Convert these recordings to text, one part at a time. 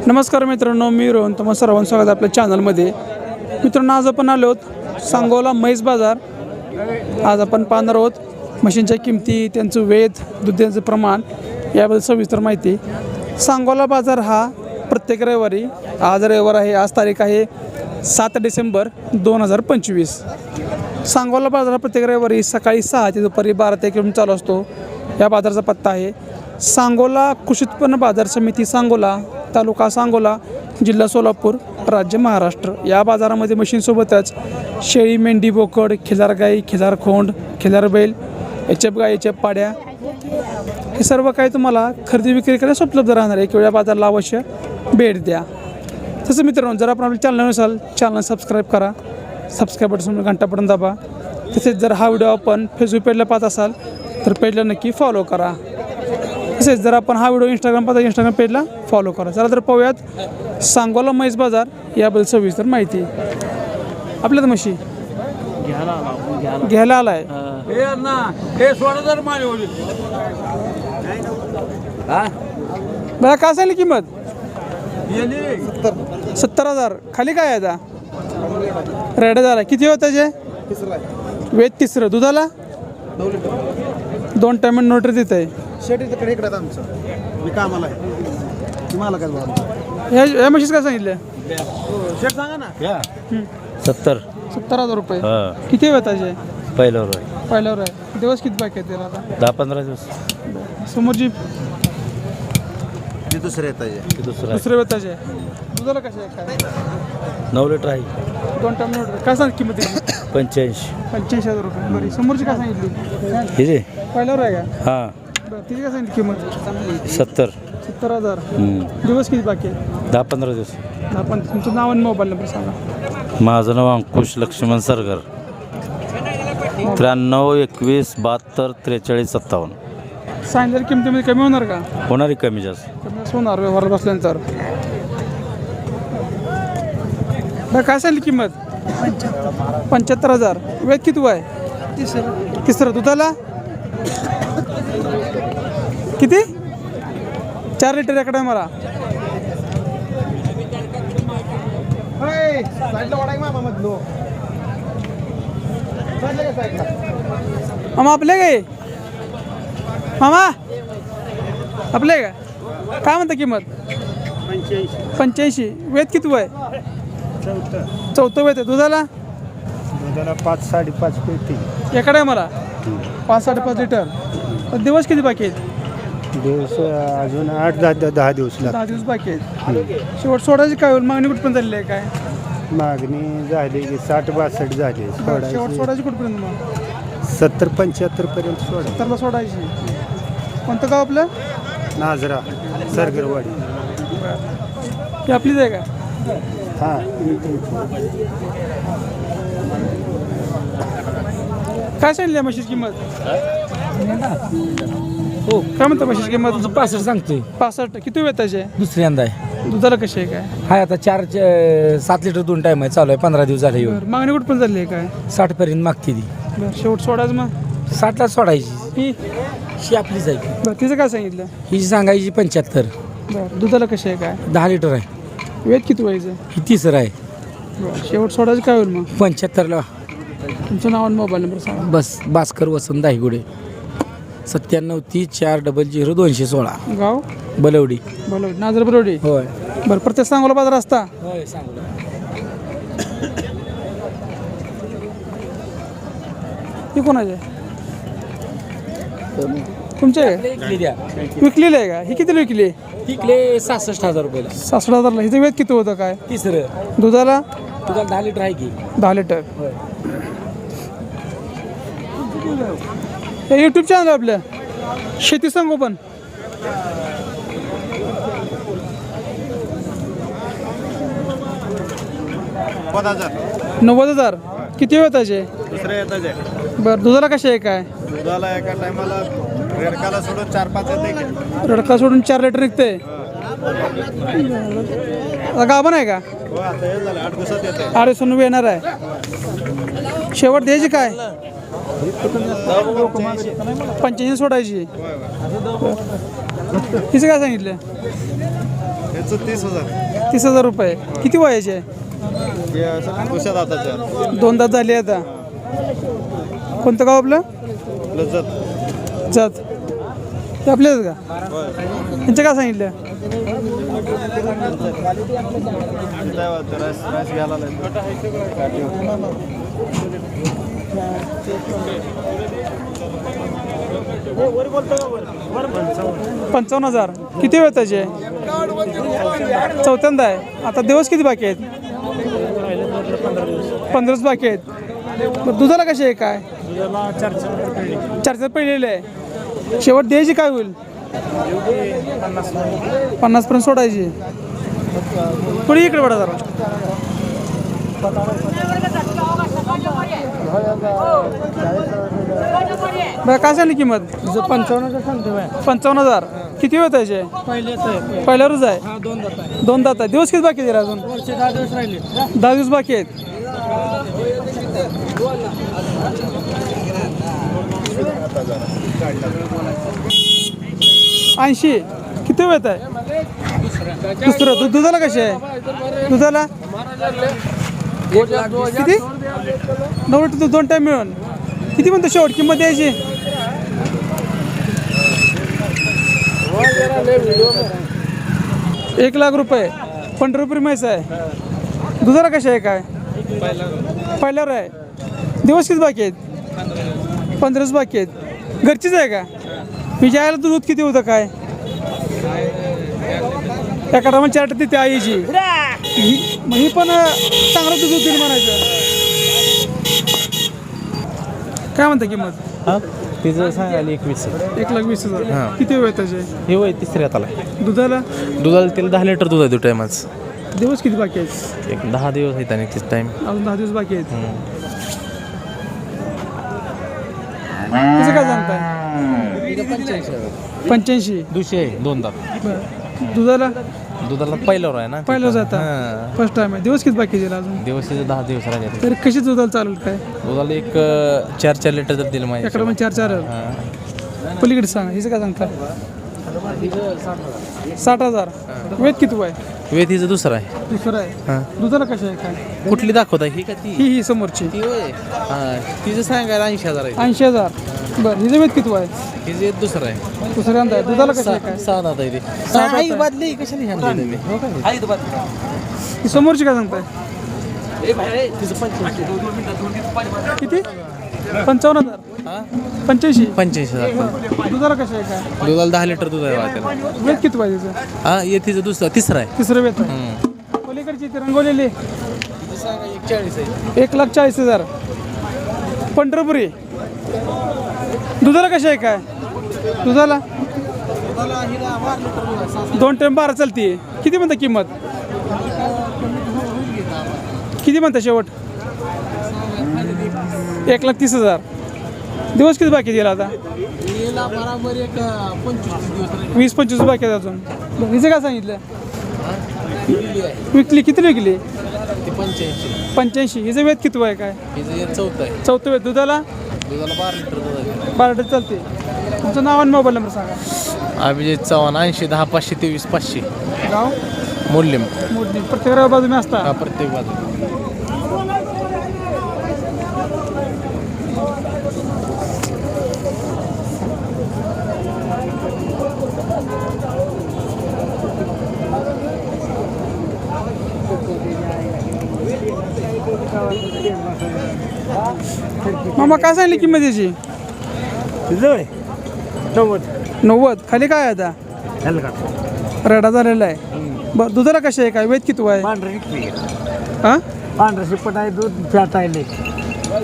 नमस्कार मित्रांनो, मी रोहन तुम्हा सर्वांचं स्वागत आपल्या चॅनलमध्ये. मित्रांनो, आज आपण आलो आहोत सांगोला म्हैस बाजार. आज आपण पाहणार आहोत म्हशींच्या किमती, त्यांचं वेध, दुधाचं प्रमाण याबद्दल सविस्तर माहिती. सांगोला बाजार हा प्रत्येक रविवारी, आज रविवार आहे, आज तारीख आहे 7 डिसेंबर 2025. सांगोला बाजार हा प्रत्येक रविवारी सकाळी 6 ते दुपारी 12 ते 1 चालू असतो. या बाजाराचा पत्ता आहे सांगोला कृषी उत्पन्न बाजार समिती, सांगोला, तालुका सांगोला, जिल्हा सोलापूर, राज्य महाराष्ट्र. या बाजारामध्ये म्हशींसोबतच शेळी, मेंढी, बोकड, खिलार गाई, खिलार खोंड, खिलार बैल, एचएफ गाई, एचएफ पाड्या, हे सर्व काही तुम्हाला खरेदी विक्री करण्यास उपलब्ध राहणार आहे. किंवा या बाजाराला अवश्य भेट द्या. तसं मित्रांनो, जर आपण आपल्या चॅनल नसाल, चॅनल सबस्क्राईब करा, सबस्क्राईब बटन घंटा बटन दाबा. तसेच जर हा व्हिडिओ आपण फेसबुक पेजला पाहत असाल तर पेजला नक्की फॉलो करा. तसेच जर आपण हा व्हिडिओ इंस्टाग्राम पाहता, इंस्टाग्राम पेजला फॉलो करा. चला तर पाहूयात सांगोला म्हैस बाजार याबद्दल सविस्तर माहिती. आपल्या तर म्हशी घ्यायला आलाय. बघा, काय सांगली किंमत? 70,000. खाली काय आहे आता? रेड झाला. किती होत त्याचे? वेद तिसरं. दुधाला 2 टाइम नोटरी देत आहे. शेतीकडे आमचं मी कामाला आहे. तुम्हाला काय बोला या म्हशीच काय सांगितलं? शेट सांगा ना. 70,000 रुपये. किती वेळ त्याचे? पहिल्यावर आहे. पहिल्यावर आहे. दिवस किती बाकी आहेत त्याला आता? 10-15 दिवस. समोरची दुसरे येत दुसऱ्या वेताचे. दुधाला कसे आहे? काय 9 लिटर आहे. 2 टाइम नोटरी. काय सांग किंमत? 85,000 रुपये. बरी. समोरची काय सांगितली? हे पहिल्यावर आहे का? हां. बरं, तिची काय सांगितली किंमत? 70,000. दिवस किती बाकी आहेत? 10-15 दिवस. आपण तुमचं नाव आणि मोबाईल नंबर सांगा. माझं नाव अंकुश लक्ष्मण सरगर. 93 21 72 43 57. सांगितलेल्या किमतीमध्ये कमी होणार का? होणारी कमी जास्त. कमी असं होणार व्यवहार बसल्यानंतर. बरं, काय सांगितली किंमत? 75,000. वेद किती आहे? तिसरं. दुधाला किती? 4 लिटर एकडे मला. मामा आपले काय? मामा आपले का? काय म्हणता किंमत? 85. वेद किती आहे? चौथं वेद आहे. दुधाला 5-5.5 पेटी एकडे मला 5-5.5 लिटर. दिवस किती बाकी आहेत? दिवस अजून 8-10 दिवस 10 दिवस बाकी आहेत. शेवट सोडायची काय होईल? मागणी कुठपर्यंत झालेली आहे? काय मागणी झाली की 60-62 झाली. शेवट सोडायची कुठपर्यंत? मग 70-75 पर्यंत सोडा. तरला सोडायची. कोणतं गाव आपलं? नाझरा सरगरवाडी. ही आपलीच आहे का? हां. काय सांगितली म्हशीची किंमत? हो, काय म्हणता म्हशीची किंमत? 65 सांगतोय. 65. किती वेळ त्याचे? दुसऱ्यांदा आहे. दुधाला कशी आहे? काय हाय आता 7 लिटर 2 टाइम आहे. चालू आहे. 15 दिवस झाले येऊन. बरं, मागणी कुठपर्यंत झाली आहे? काय 60 पर्यंत मागते ती. बरं, शेवट सोडायचं मग 60ला सोडायची. ही. ही आपलीच आहे. बरं, तिचं काय सांगितलं? ही सांगायची 75. बरं, दुधाला कशी आहे? काय 10 लिटर आहे. वेद किती व्हायचं? ही तिसरं आहे. बरं, शेवट सोडायचं काय होईल मग? 75ला. तुमचं नाव आणि मोबाईल नंबर सांगा. बस भास्कर वसंत दाहिगुडे. 97 30 400 216. गाव बलवडी. बरोबर. नाजर बरोडी. होय. बरं, प्रत्येक सांगोला बाजार असता? होय सांगू. ही कोणाचे? तुमचे द्या. विकलेली आहे का? ही कितीला विकली? तिकले 66,000 रुपयाला. 66,000ला. हिचं वेद किती होतं? काय तिसरं. दुधाला? तुझा 10 लिटर आहे की? 10 लिटर. होय. हे यूट्यूब चॅनल आपलं शेती संगोपन. $50,000. 90,000. किती वेळ त्याचे? दुसरे येतात. बरं, दुधाला कशी आहे? काय दुधाला एका टायमाला रेडकाला सोडून 4-5 येते. रडका सोडून 4 लिटर निघते. गाभण आहे का? हो, आता हे झालं 8 दिवसात येते. 8 दिवसांनी येणार आहे. शेवट द्यायची काय? 85 सोडायची. तिचं काय सांगितलं? याचं 30,000. 30,000 रुपये. किती वयाचे आहे? दुसऱ्या दाताच्या 2 दात झाले आता. कोणतं गाव आपलं? लज्जत. जात ते आपल्याच का? त्यांचं काय सांगितलं? राईस घ्यायला पंचावन्न हजार. किती वेळ त्याचे? चौथ्यांदा आहे. आता दिवस किती बाकी आहेत? 15 बाकी आहेत. बरं, दुधाला कसे आहे काय? 4 पहिलेले आहे. शेवट द्यायची काय होईल? 50 सोडायची. पुढे इकडे पडा जरा. बरं, काय सांगली किंमत? 55,000. किती वेळ त्याचे? पहिल्यावरच आहे. 2 दात आहे. दिवस किती बाकी आहेत अजून? 10 दिवस बाकी आहेत. ऐंशी. किती वेळ आहे? दुसरं दुधाला कसे आहे? दुधाला किती? 90 2 टाईम मिळून. किती म्हणतो शेवट किंमत द्यायची? 1,00,000 रुपये. 15 रुपये म्हैस आहे. दुधाला कसे आहे काय? पहिल्यावर आहे. दिवस किती बाकी आहेत? 15 बाकी आहेत. घरचीच आहे का? मी ज्यायला दूध किती होतं काय? एका टायमाला 4 देते आईची. ही पण चांगलं दूध होतील म्हणायचं. काय म्हणता किंमत? तिचं सांगायला 21. 1,20,000. किती वेळ त्याचे? हे वय तिसऱ्यात आला. दुधाला तिला 10 लिटर दूध आहे 2 टायमाच. दिवस किती बाकी आहेत? एक 10 दिवस आहेत आणि तिच टाइम. अजून 10 दिवस बाकी आहेत. कसं काय सांगताय? 85. दुसरे आहे 2 दात. बरं. दुधाला पहिल्यावर आहे ना. पहिलं जाता. फर्स्ट टाइम आहे. दिवस किती बाकी दिला अजून? दिवस 10 दिवस राहिले. तरी कशी दुधाला चालेल काय? दुधाला एक 4 लिटर जर दिलं माहिती. एकडे 4 पलीकडे सांगा. हिचं काय सांगता? 60,000. वेद किती आहे? वेद हिचं दुसरं आहे. दुसरं आहे. दुधाला कशा आहे काय? कुठली दाखवता ही का ती? ही समोरची. ती होय. तिचं सांगायला 80,000 आहे. 80,000. बरं, हिचं वेद किती आहे? हिचं दुसरं आहे. दुसऱ्यांदा आहे. दुधाला कशा आहे काय? 6 दात आहे ती. दात आहे. बदली कशाने आणली तुम्ही? ही समोरची काय सांगताय? तिचं 85. किती? 55,000. 85. 85,000. दुधाला कशा आहे काय? दुधाला 10 लिटर दूध आहे वाटेला. वेद किती आहे तिचं? हा ये तिचं तिसरं आहे. तिसरं वेद आहे. पलीकडची ती रंगवलेली 40 आहे. 1,40,000. पंढरपुरी. दुधाला कशा आहे काय? दुधाला 2 टाइम 12 चालते. किती म्हणता किंमत? किती म्हणता शेवट? 1,30,000. दिवस किती बाकी दिला आता? 20-25 बाकी आहेत अजून. हिचं काय सांगितलं? विकली. किती विकली? 85. हिचं वेद किती आहे काय? चौथं वेद. दुधाला 12 लिटर दूध आहे. 12 लिटर चालते. तुमचं नाव आणि मोबाईल नंबर सांगा. अभिजित चव्हाण 80 10 523 500. गाव मूल्यम. मोठी. प्रत्येक बाजू मी असता. हा प्रत्येक बाजू. मामा काय सांगली किंमत याची? 90. खाली काय आहे आता? रडा झालेला आहे. बरं, दुधाला कशा आहे काय? वेद किती आहे? हां, पांढरा शिपट आहे. दूध फॅट आहे.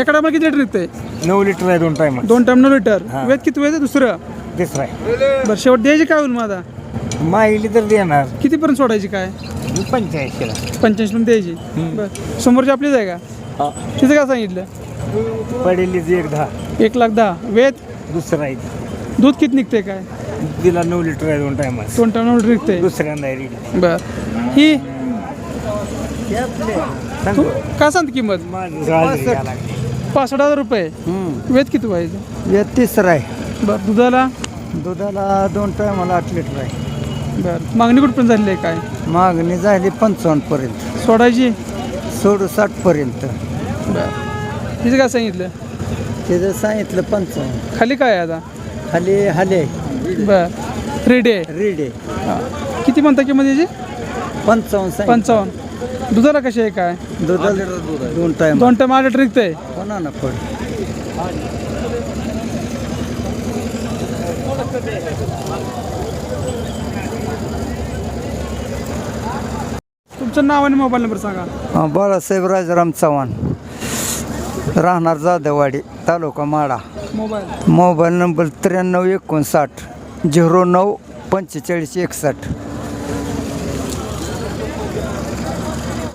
एकडा मग किती लिटर निघतंय? 9 लिटर आहे 2 टाइम. 2 time 9 litre. वेद किती आहे? दुसरं. तिसरा आहे. बरं, शेवट द्यायची काय होईल माझा? माहिली तर देणार कितीपर्यंत सोडायची काय? 85ला. 85 पर्यंत द्यायची. बरं, समोरची आपलीच आहे का? तिचं काय सांगितलं? पडेली 1,10. 1,10,000. वेद दुसरा आहे. दूध किती निघते काय? तिला 9 लिटर आहे 2 टाइम. 2 टाइम 9 लिटर निघते. दुसऱ्यांदा आहे. बरं, ही तू काय सांगते किंमत? 65,000 रुपये. वेद किती व्हायचं? तिसरा आहे. बरं, दुधाला 2 टायमाला 8 लिटर आहे. बरं, मागणी कुठपर्यंत झालेली आहे काय? मागणी झाली 55 पर्यंत, सोडायची? सोडू 60 पर्यंत. तिचं काय सांगितलं? त्याचं सांगितलं 55. खाली काय आहे आता? खाली हाले बर, रेडी आहे. रेड आहे. किती म्हणता किंमत याची? 55 सांगितलं. 55. दुधाला कशी आहे काय? दुधाला 2 टाइम 2 टाइम 8 लिटर निघतंय. कोणा ना पड. तुमचं नाव आणि मोबाईल नंबर सांगा. बाळासाहेब राजाराम चव्हाण, राहणार Jadhavwadi, taluka Mada. Mobile mobile number 93 59 09 45 61.